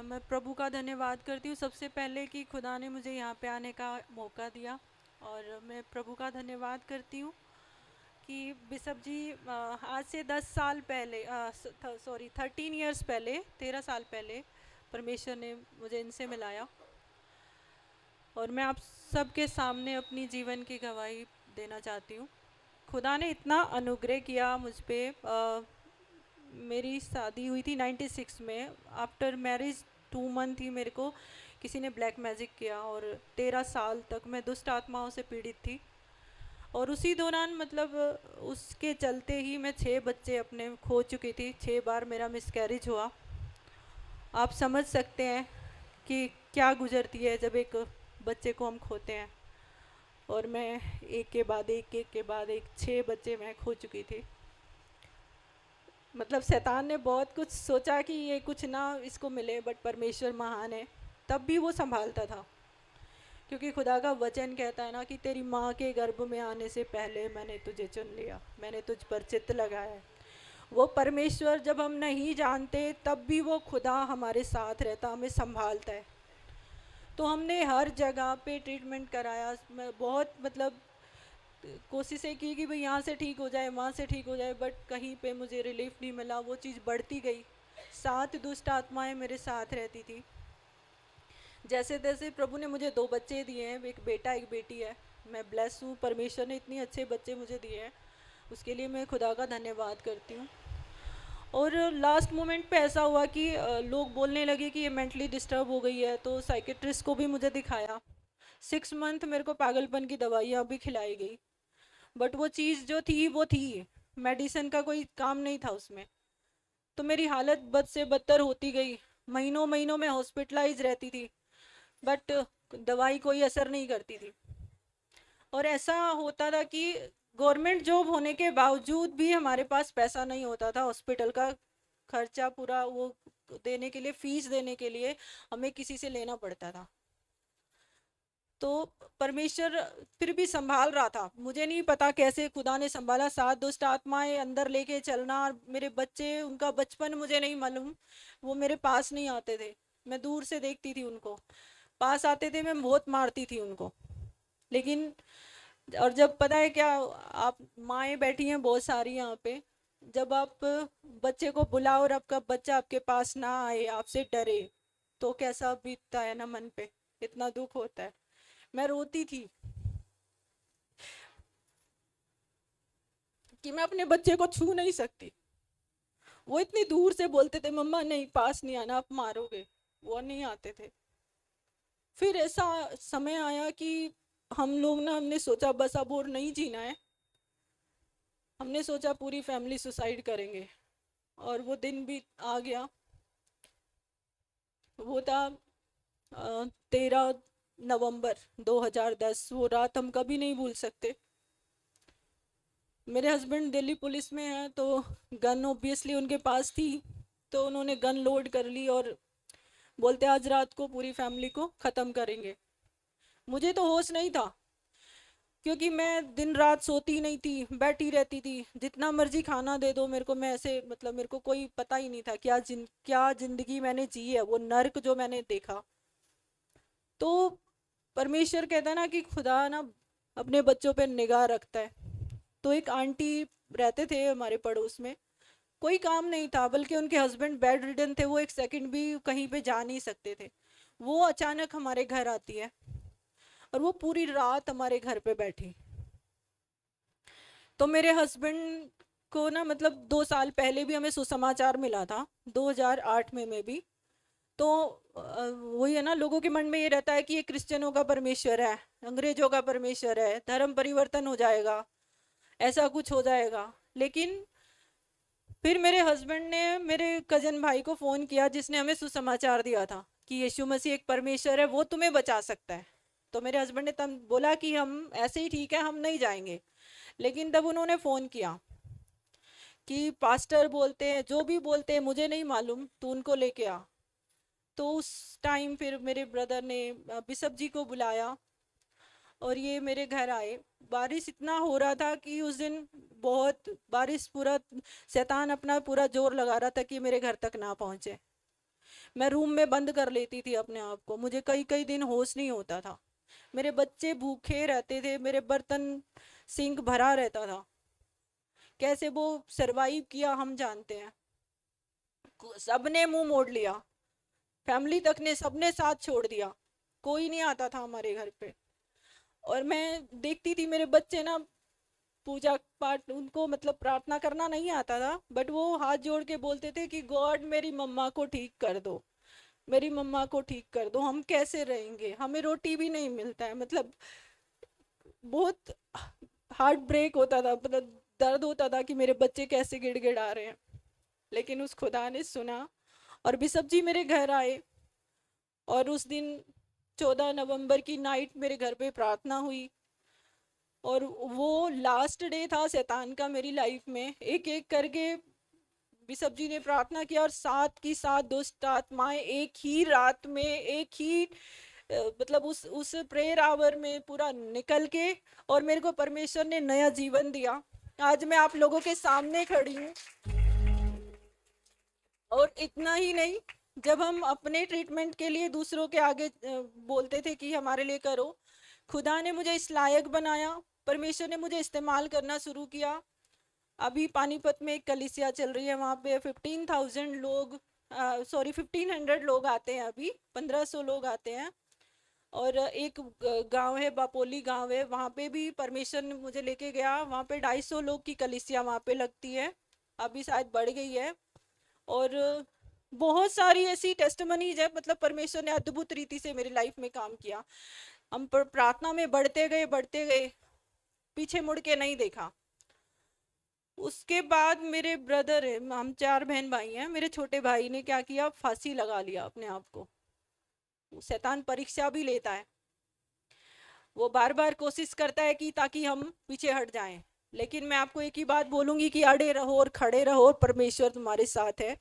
मैं प्रभु का धन्यवाद करती हूँ सबसे पहले कि खुदा ने मुझे यहाँ पे आने का मौका दिया। और मैं प्रभु का धन्यवाद करती हूँ कि बिशप जी आज से 10 साल पहले, सॉरी 13 इयर्स पहले, 13 साल पहले परमेश्वर ने मुझे इनसे मिलाया। और मैं आप सबके सामने अपनी जीवन की गवाही देना चाहती हूँ। खुदा ने इतना अनुग्रह किया मुझ पे। मेरी शादी हुई थी 96 में। आफ्टर मैरिज 2 मंथ ही मेरे को किसी ने ब्लैक मैजिक किया और 13 साल तक मैं दुष्ट आत्माओं से पीड़ित थी। और उसी दौरान मतलब उसके चलते ही मैं 6 बच्चे अपने खो चुकी थी। 6 बार मेरा मिसकैरेज हुआ। आप समझ सकते हैं कि क्या गुजरती है जब एक बच्चे को हम खोते हैं। और मैं एक के बाद एक 6 बच्चे मैं खो चुकी थी। मतलब शैतान ने बहुत कुछ सोचा कि ये कुछ ना इसको मिले, बट परमेश्वर महान है, तब भी वो संभालता था। क्योंकि खुदा का वचन कहता है ना कि तेरी माँ के गर्भ में आने से पहले मैंने तुझे चुन लिया, मैंने तुझ पर चित्त लगाया है। वो परमेश्वर जब हम नहीं जानते तब भी वो खुदा हमारे साथ रहता, हमें संभालता है। तो हमने हर जगह पे ट्रीटमेंट कराया। मैं बहुत मतलब कोशिशें की कि भाई यहाँ से ठीक हो जाए, वहाँ से ठीक हो जाए, बट कहीं पे मुझे रिलीफ नहीं मिला। वो चीज़ बढ़ती गई। 7 दुष्ट आत्माएं मेरे साथ रहती थी। जैसे तैसे प्रभु ने मुझे 2 बच्चे दिए हैं, एक बेटा एक बेटी है। मैं ब्लेस हूँ, परमेश्वर ने इतने अच्छे बच्चे मुझे दिए हैं, उसके लिए मैं खुदा का धन्यवाद करती हूँ। और लास्ट मोमेंट पे ऐसा हुआ कि लोग बोलने लगे कि ये मेंटली डिस्टर्ब हो गई है, तो साइकेट्रिस्ट को भी मुझे दिखाया। 6 मंथ मेरे को पागलपन की दवाइयाँ भी खिलाई गई, बट वो चीज़ जो थी वो थी, मेडिसिन का कोई काम नहीं था उसमें। तो मेरी हालत बद से बदतर होती गई। महीनों महीनों में हॉस्पिटलाइज रहती थी, बट दवाई कोई असर नहीं करती थी। और ऐसा होता था कि गवर्नमेंट जॉब होने के बावजूद भी हमारे पास पैसा नहीं होता था हॉस्पिटल का खर्चा पूरा वो देने के लिए, फीस देने के लिए हमें किसी से लेना पड़ता था। तो परमेश्वर फिर भी संभाल रहा था। मुझे नहीं पता कैसे खुदा ने संभाला। 7 दुष्ट आत्माएं अंदर लेके चलना, और मेरे बच्चे, उनका बचपन मुझे नहीं मालूम। वो मेरे पास नहीं आते थे, मैं दूर से देखती थी उनको। पास आते थे मैं बहुत मारती थी उनको। लेकिन और जब पता है क्या, आप माएँ बैठी हैं बहुत सारी यहाँ पे, जब आप बच्चे को बुलाओ और आपका बच्चा आपके पास ना आए, आपसे डरे, तो कैसा बीतता है ना मन पे, इतना दुख होता है। मैं रोती थी कि मैं अपने बच्चे को छू नहीं सकती। वो इतनी दूर से बोलते थे मम्मा नहीं, पास नहीं आना, आप मारोगे। वो नहीं आते थे। फिर ऐसा समय आया कि हम लोग ना, हमने सोचा बस अब और नहीं जीना है। हमने सोचा पूरी फैमिली सुसाइड करेंगे। और वो दिन भी आ गया। वो था 13 नवंबर 2010। वो रात हम कभी नहीं भूल सकते। मेरे हस्बैंड दिल्ली पुलिस में हैं, तो गन ऑब्वियसली उनके पास थी। तो उन्होंने गन लोड कर ली और बोलते आज रात को पूरी फैमिली को ख़त्म करेंगे। मुझे तो होश नहीं था, क्योंकि मैं दिन रात सोती नहीं थी, बैठी रहती थी। जितना मर्जी खाना दे दो मेरे को, मैं ऐसे मतलब मेरे को कोई पता ही नहीं था क्या जिंदगी मैंने जी है, वो नर्क जो मैंने देखा। तो परमेश्वर कहता है ना कि खुदा ना अपने बच्चों पे निगाह रखता है। तो एक आंटी रहते थे हमारे पड़ोस में, कोई काम नहीं था, बल्कि उनके हस्बैंड बेड रिडन थे, वो एक सेकंड भी कहीं पे जा नहीं सकते थे। वो अचानक हमारे घर आती है और वो पूरी रात हमारे घर पे बैठी। तो मेरे हस्बैंड को ना मतलब 2 साल पहले भी हमें सुसमाचार मिला था, 2008 में भी। तो वही है ना, लोगों के मन में ये रहता है कि ये क्रिश्चियनों का परमेश्वर है, अंग्रेजों का परमेश्वर है, धर्म परिवर्तन हो जाएगा, ऐसा कुछ हो जाएगा। लेकिन फिर मेरे हस्बैंड ने मेरे कजन भाई को फ़ोन किया, जिसने हमें सुसमाचार दिया था कि यीशु मसीह एक परमेश्वर है, वो तुम्हें बचा सकता है। तो मेरे हस्बैंड ने तब बोला कि हम ऐसे ही ठीक है, हम नहीं जाएंगे। लेकिन तब उन्होंने फ़ोन किया कि पास्टर बोलते हैं, जो भी बोलते हैं मुझे नहीं मालूम, तू उनको लेके आ। तो उस टाइम फिर मेरे ब्रदर ने बिशप जी को बुलाया और ये मेरे घर आए। बारिश इतना हो रहा था कि उस दिन बहुत बारिश, पूरा शैतान अपना पूरा जोर लगा रहा था कि मेरे घर तक ना पहुंचे। मैं रूम में बंद कर लेती थी अपने आप को, मुझे कई कई दिन होश नहीं होता था। मेरे बच्चे भूखे रहते थे, मेरे बर्तन सिंक भरा रहता था। कैसे वो सरवाइव किया हम जानते हैं। सबने मुंह मोड़ लिया, फैमिली तक ने सबने साथ छोड़ दिया, कोई नहीं आता था हमारे घर पे। और मैं देखती थी मेरे बच्चे ना, पूजा पाठ उनको मतलब प्रार्थना करना नहीं आता था, बट वो हाथ जोड़ के बोलते थे कि गॉड मेरी मम्मा को ठीक कर दो, मेरी मम्मा को ठीक कर दो, हम कैसे रहेंगे, हमें रोटी भी नहीं मिलता है। मतलब बहुत हार्ट ब्रेक होता था, मतलब दर्द होता था कि मेरे बच्चे कैसे गिड़गिड़ा रहे हैं। लेकिन उस खुदा ने सुना और बिशप जी मेरे घर आए। और उस दिन 14 नवंबर की नाइट मेरे घर पे प्रार्थना हुई। और वो लास्ट डे था शैतान का मेरी लाइफ में। एक एक करके बिशप जी ने प्रार्थना किया और सात की सात दुष्ट आत्माएं एक ही रात में, एक ही मतलब उस प्रेयर आवर में पूरा निकल के, और मेरे को परमेश्वर ने नया जीवन दिया। आज मैं आप लोगों के सामने खड़ी हूँ। और इतना ही नहीं, जब हम अपने ट्रीटमेंट के लिए दूसरों के आगे बोलते थे कि हमारे लिए करो, खुदा ने मुझे इस लायक बनाया, परमेश्वर ने मुझे इस्तेमाल करना शुरू किया। अभी पानीपत में एक कलीसिया चल रही है, वहाँ पे 15,000 लोग, सॉरी 1500 लोग आते हैं, अभी 1500 लोग आते हैं। और एक गांव है, बापोली गांव है, वहाँ पे भी परमेश्वर ने मुझे लेके गया। वहाँ पे 250 लोग की कलीसिया वहाँ पे लगती है, अभी शायद बढ़ गई है। और बहुत सारी ऐसी टेस्टमनीज है, मतलब परमेश्वर ने अद्भुत रीति से मेरी लाइफ में काम किया। हम प्रार्थना में बढ़ते गए बढ़ते गए, पीछे मुड़ के नहीं देखा। उसके बाद मेरे ब्रदर है, हम 4 बहन भाई हैं, मेरे छोटे भाई ने क्या किया, फांसी लगा लिया अपने आप को। शैतान परीक्षा भी लेता है, वो बार बार कोशिश करता है कि ताकि हम पीछे हट जाएं। लेकिन मैं आपको एक ही बात बोलूंगी कि अड़े रहो और खड़े रहो और परमेश्वर तुम्हारे साथ है।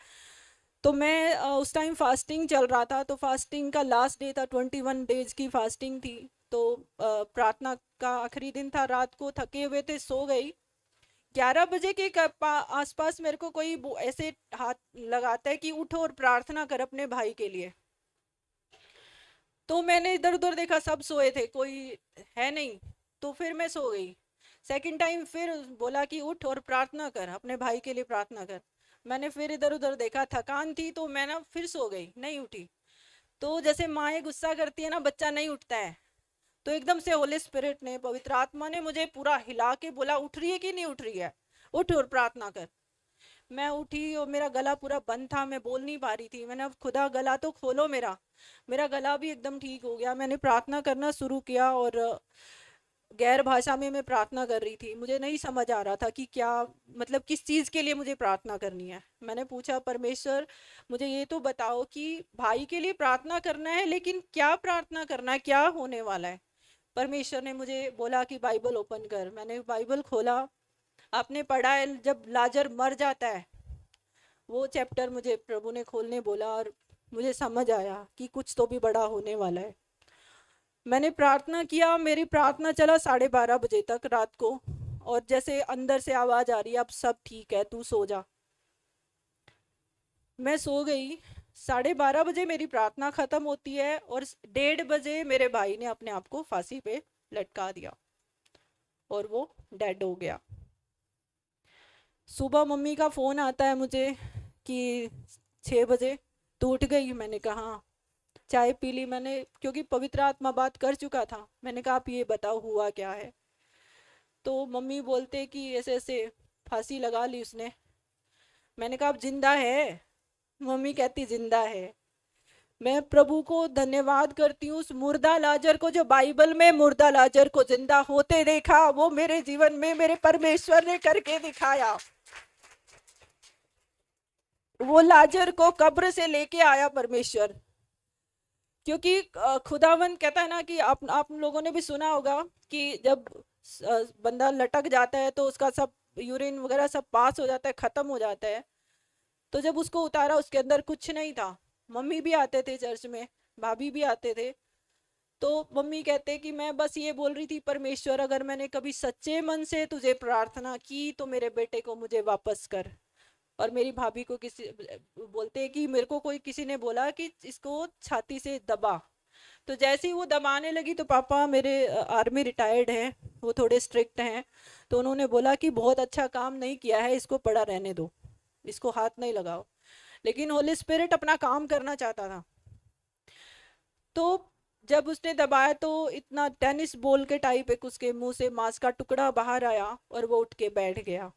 तो मैं उस टाइम फास्टिंग चल रहा था, तो फास्टिंग का लास्ट डे था, 21 डेज की फास्टिंग थी। तो प्रार्थना का आखिरी दिन था, रात को थके हुए थे, सो गई। 11 बजे के आसपास मेरे को कोई ऐसे हाथ लगाता है कि उठो और प्रार्थना कर अपने भाई के लिए। तो मैंने इधर उधर देखा, सब सोए थे, कोई है नहीं। तो फिर मैं सो गई। सेकंड टाइम फिर बोला कि उठ और प्रार्थना कर, अपने भाई के लिए प्रार्थना कर। मैंने फिर इधर उधर देखा, थकान थी, तो मैं ना फिर सो गई, नहीं उठी। तो जैसे माँ गुस्सा करती है ना, बच्चा नहीं उठता है, तो एकदम से होली स्पिरिट ने, पवित्र आत्मा ने मुझे पूरा हिला के बोला, उठ रही है कि नहीं उठ रही है, उठ और प्रार्थना कर। मैं उठी और मेरा गला पूरा बंद था, मैं बोल नहीं पा रही थी। मैंने, अब खुदा गला तो खोलो मेरा। मेरा गला भी एकदम ठीक हो गया। मैंने प्रार्थना करना शुरू किया और गैर भाषा में मैं प्रार्थना कर रही थी। मुझे नहीं समझ आ रहा था कि क्या, मतलब किस चीज़ के लिए मुझे प्रार्थना करनी है। मैंने पूछा, परमेश्वर मुझे ये तो बताओ कि भाई के लिए प्रार्थना करना है, लेकिन क्या प्रार्थना करना है, क्या होने वाला है। परमेश्वर ने मुझे बोला कि बाइबल ओपन कर। मैंने बाइबल खोला। आपने पढ़ा है जब लाजर मर जाता है, वो चैप्टर मुझे प्रभु ने खोलने बोला, और मुझे समझ आया कि कुछ तो भी बड़ा होने वाला है। मैंने प्रार्थना किया, मेरी प्रार्थना चला 12:30 बजे तक रात को। और जैसे अंदर से आवाज आ रही है, अब सब ठीक है, तू सो जा। मैं सो गई। 12:30 बजे मेरी प्रार्थना खत्म होती है और 1:30 बजे मेरे भाई ने अपने आप को फांसी पे लटका दिया और वो डेड हो गया। सुबह मम्मी का फ़ोन आता है मुझे कि 6 बजे तो उठ गई। मैंने कहा हाँ। चाय पी ली मैंने, क्योंकि पवित्र आत्मा बात कर चुका था। मैंने कहा आप ये बताओ हुआ क्या है। तो मम्मी बोलते कि ऐसे ऐसे फांसी लगा ली उसने। मैंने कहा अब जिंदा है। मम्मी कहती जिंदा है। मैं प्रभु को धन्यवाद करती हूँ, उस मुर्दा लाजर को, जो बाइबल में मुर्दा लाजर को जिंदा होते देखा, वो मेरे जीवन में मेरे परमेश्वर ने करके दिखाया। वो लाजर को कब्र से लेके आया परमेश्वर। क्योंकि खुदावन कहता है ना कि आप लोगों ने भी सुना होगा कि जब बंदा लटक जाता है तो उसका सब यूरिन वगैरह सब पास हो जाता है, खत्म हो जाता है। तो जब उसको उतारा, उसके अंदर कुछ नहीं था। मम्मी भी आते थे चर्च में, भाभी भी आते थे। तो मम्मी कहते कि मैं बस ये बोल रही थी, परमेश्वर अगर मैंने कभी सच्चे मन से तुझे प्रार्थना की तो मेरे बेटे को मुझे वापस कर। और मेरी भाभी को किसी बोलते हैं कि मेरे को कोई किसी ने बोला कि इसको छाती से दबा। तो जैसे ही वो दबाने लगी तो पापा मेरे आर्मी रिटायर्ड हैं, वो थोड़े स्ट्रिक्ट हैं, तो उन्होंने बोला कि बहुत अच्छा काम नहीं किया है, इसको पड़ा रहने दो, इसको हाथ नहीं लगाओ। लेकिन होली स्पिरिट अपना काम करना चाहता था। तो जब उसने दबाया तो इतना टेनिस बॉल के टाइप एक उसके मुंह से मांस का टुकड़ा बाहर आया और वो उठ के बैठ गया।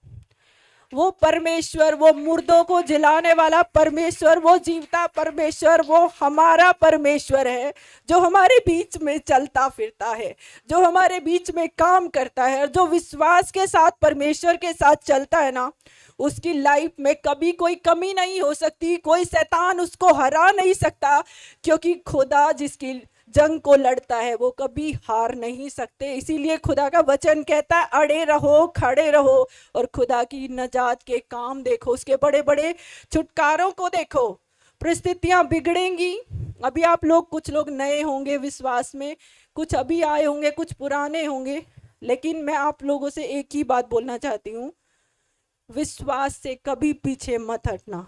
वो परमेश्वर, वो मुर्दों को जिलाने वाला परमेश्वर, वो जीवता परमेश्वर, वो हमारा परमेश्वर है जो हमारे बीच में चलता फिरता है, जो हमारे बीच में काम करता है। और जो विश्वास के साथ परमेश्वर के साथ चलता है ना, उसकी लाइफ में कभी कोई कमी नहीं हो सकती, कोई शैतान उसको हरा नहीं सकता, क्योंकि खुदा जिसकी जंग को लड़ता है वो कभी हार नहीं सकते। इसीलिए खुदा का वचन कहता है अड़े रहो, खड़े रहो और खुदा की नजात के काम देखो, उसके बड़े बड़े छुटकारों को देखो। परिस्थितियां बिगड़ेंगी। अभी आप लोग, कुछ लोग नए होंगे विश्वास में, कुछ अभी आए होंगे, कुछ पुराने होंगे, लेकिन मैं आप लोगों से एक ही बात बोलना चाहती हूँ, विश्वास से कभी पीछे मत हटना।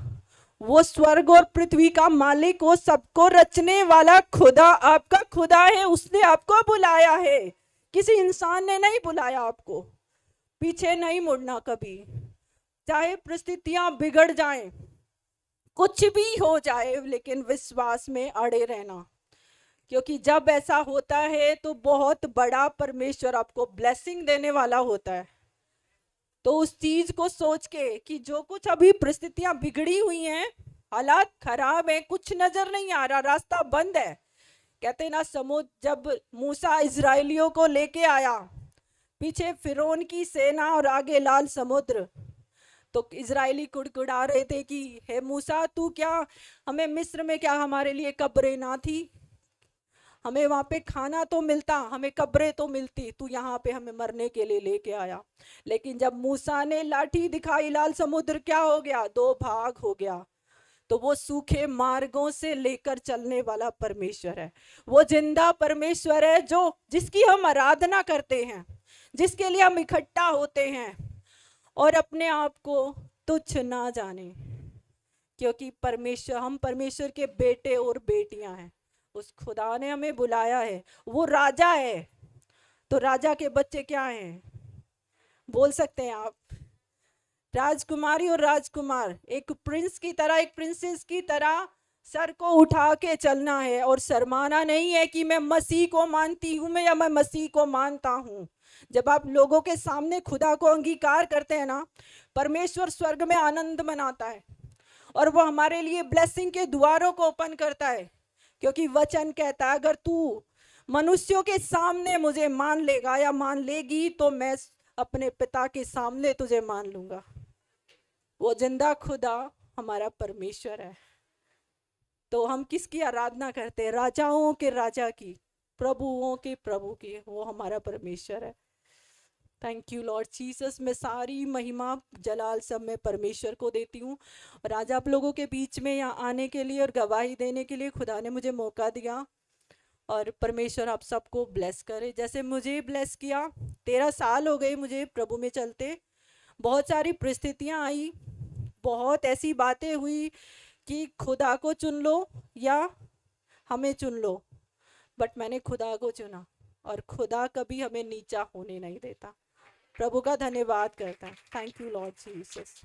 वो स्वर्ग और पृथ्वी का मालिक, वो सबको रचने वाला खुदा आपका खुदा है। उसने आपको बुलाया है, किसी इंसान ने नहीं बुलाया आपको। पीछे नहीं मुड़ना कभी, चाहे परिस्थितियां बिगड़ जाएं, कुछ भी हो जाए, लेकिन विश्वास में अड़े रहना। क्योंकि जब ऐसा होता है तो बहुत बड़ा परमेश्वर आपको ब्लेसिंग देने वाला होता है। तो उस चीज को सोच के कि जो कुछ अभी परिस्थितियां बिगड़ी हुई हैं, हालात खराब है, कुछ नजर नहीं आ रहा, रास्ता बंद है। कहते ना, समुद्र जब मूसा इजराइलियों को लेके आया, पीछे फिरौन की सेना और आगे लाल समुद्र, तो इजरायली कुड़कुड़ा रहे थे कि हे मूसा, तू क्या, हमें मिस्र में क्या हमारे लिए कब्रें ना थी, हमें वहां पे खाना तो मिलता, हमें कब्रें तो मिलती, तू यहाँ पे हमें मरने के लिए लेके आया। लेकिन जब मूसा ने लाठी दिखाई, लाल समुद्र क्या हो गया, दो भाग हो गया। तो वो सूखे मार्गों से लेकर चलने वाला परमेश्वर है, वो जिंदा परमेश्वर है, जो जिसकी हम आराधना करते हैं, जिसके लिए हम इकट्ठा होते हैं। और अपने आप को तुच्छ ना जाने, क्योंकि परमेश्वर, हम परमेश्वर के बेटे और बेटियां हैं। उस खुदा ने हमें बुलाया है, वो राजा है। तो राजा के बच्चे क्या हैं, बोल सकते हैं आप? राजकुमारी और राजकुमार, एक प्रिंस की तरह, एक प्रिंसेस की तरह सर को उठा के चलना है और शर्माना नहीं है कि मैं मसीह को मानती हूं, मैं या मैं मसीह को मानता हूं। जब आप लोगों के सामने खुदा को अंगीकार करते हैं ना, परमेश्वर स्वर्ग में आनंद मनाता है और वो हमारे लिए ब्लेसिंग के द्वारों को ओपन करता है। क्योंकि वचन कहता है, अगर तू मनुष्यों के सामने मुझे मान लेगा या मान लेगी, तो मैं अपने पिता के सामने तुझे मान लूंगा। वो जिंदा खुदा हमारा परमेश्वर है। तो हम किसकी आराधना करते हैं? राजाओं के राजा की, प्रभुओं के प्रभु की, वो हमारा परमेश्वर है। Thank you Lord Jesus. मैं सारी महिमा जलाल सब मैं परमेश्वर को देती हूँ। और आज आप लोगों के बीच में यहाँ आने के लिए और गवाही देने के लिए खुदा ने मुझे मौका दिया। और परमेश्वर आप सबको ब्लेस करे जैसे मुझे ब्लेस किया। 13 साल हो गए मुझे प्रभु में चलते। बहुत सारी परिस्थितियाँ आई, बहुत ऐसी बातें हुई कि खुदा को चुन लो या हमें चुन लो, बट मैंने खुदा को चुना और खुदा कभी हमें नीचा होने नहीं देता। प्रभु का धन्यवाद करता है। Thank you Lord Jesus.